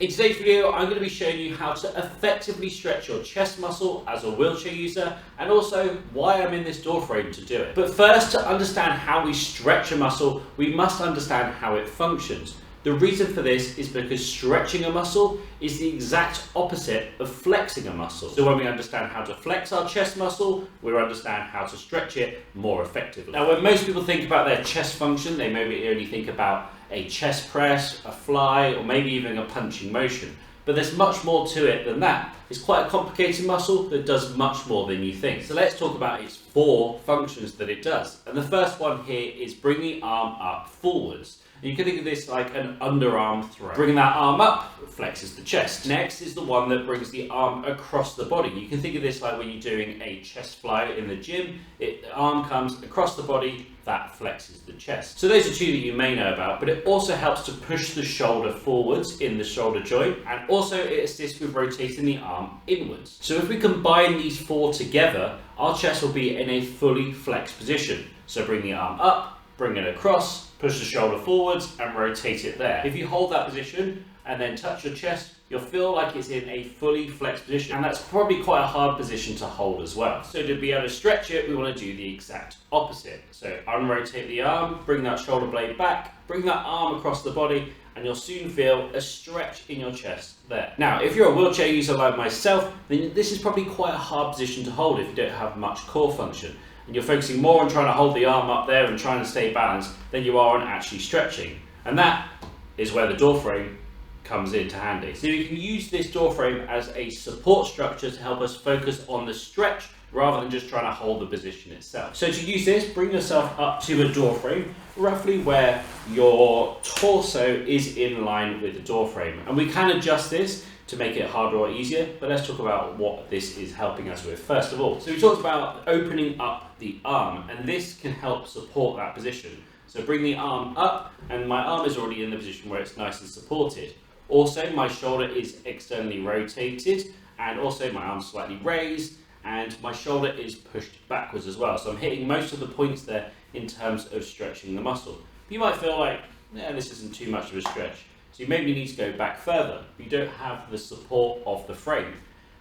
In today's video, I'm going to be showing you how to effectively stretch your chest muscle as a wheelchair user, and also why I'm in this door frame to do it. But first, to understand how we stretch a muscle, we must understand how it functions. The reason for this is because stretching a muscle is the exact opposite of flexing a muscle. So when we understand how to flex our chest muscle, we understand how to stretch it more effectively. Now, when most people think about their chest function, they maybe only think about a chest press, a fly, or maybe even a punching motion. But there's much more to it than that. It's quite a complicated muscle that does much more than you think. So let's talk about its 4 functions that it does. And the first one here is bring the arm up forwards. And you can think of this like an underarm throw. Bringing that arm up flexes the chest. Next is the one that brings the arm across the body. You can think of this like when you're doing a chest fly in the gym. The arm comes across the body, that flexes the chest. So those are 2 that you may know about, but it also helps to push the shoulder forwards in the shoulder joint, and also it assists with rotating the arm inwards. So if we combine these 4 together, our chest will be in a fully flexed position. So bring the arm up, bring it across, push the shoulder forwards and rotate it there. If you hold that position and then touch your chest, you'll feel like it's in a fully flexed position, and that's probably quite a hard position to hold as well. So to be able to stretch it, we want to do the exact opposite. So unrotate the arm, bring that shoulder blade back, bring that arm across the body, and you'll soon feel a stretch in your chest there. Now, if you're a wheelchair user like myself, then this is probably quite a hard position to hold if you don't have much core function. And you're focusing more on trying to hold the arm up there and trying to stay balanced than you are on actually stretching. And that is where the door frame comes into handy. So you can use this door frame as a support structure to help us focus on the stretch rather than just trying to hold the position itself. So to use this, bring yourself up to a door frame, roughly where your torso is in line with the door frame. And we can adjust this to make it harder or easier, but let's talk about what this is helping us with first of all. So we talked about opening up the arm, and this can help support that position. So bring the arm up, and my arm is already in the position where it's nice and supported. Also, my shoulder is externally rotated, and also my arm's slightly raised, and my shoulder is pushed backwards as well. So I'm hitting most of the points there in terms of stretching the muscle. You might feel like, yeah, this isn't too much of a stretch. So you maybe need to go back further. You don't have the support of the frame.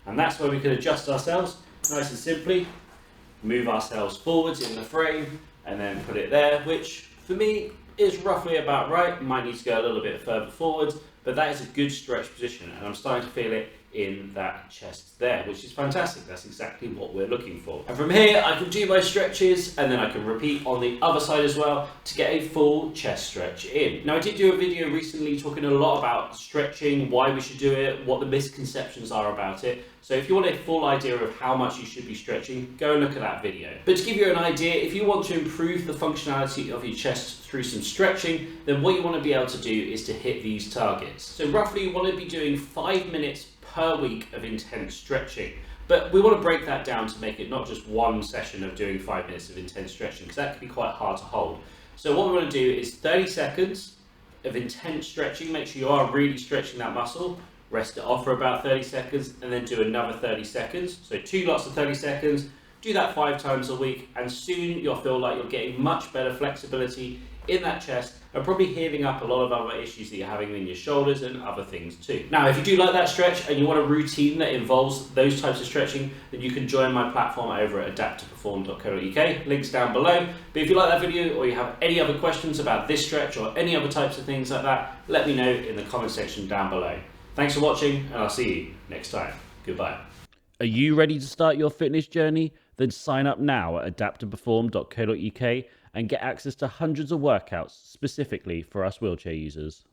And that's where we can adjust ourselves nice and simply, move ourselves forwards in the frame, and then put it there, which for me is roughly about right. Might need to go a little bit further forwards, but that is a good stretch position, and I'm starting to feel it in that chest there, which is fantastic. That's exactly what we're looking for. And from here, I can do my stretches, and then I can repeat on the other side as well to get a full chest stretch in. Now, I did do a video recently talking a lot about stretching, why we should do it, what the misconceptions are about it. So if you want a full idea of how much you should be stretching, go and look at that video. But to give you an idea, if you want to improve the functionality of your chest through some stretching, then what you want to be able to do is to hit these targets. So roughly you want to be doing 5 minutes per week of intense stretching. But we want to break that down to make it not just one session of doing 5 minutes of intense stretching, because that can be quite hard to hold. So what we want to do is 30 seconds of intense stretching. Make sure you are really stretching that muscle. Rest it off for about 30 seconds, and then do another 30 seconds. So 2 lots of 30 seconds. Do that 5 times a week, and soon you'll feel like you're getting much better flexibility in that chest, and probably healing up a lot of other issues that you're having in your shoulders and other things too. Now, if you do like that stretch and you want a routine that involves those types of stretching, then you can join my platform over at adapttoperform.co.uk. Links down below. But if you like that video, or you have any other questions about this stretch or any other types of things like that, let me know in the comment section down below. Thanks for watching, and I'll see you next time. Goodbye. Are you ready to start your fitness journey? Then sign up now at adapttoperform.co.uk and get access to hundreds of workouts specifically for us wheelchair users.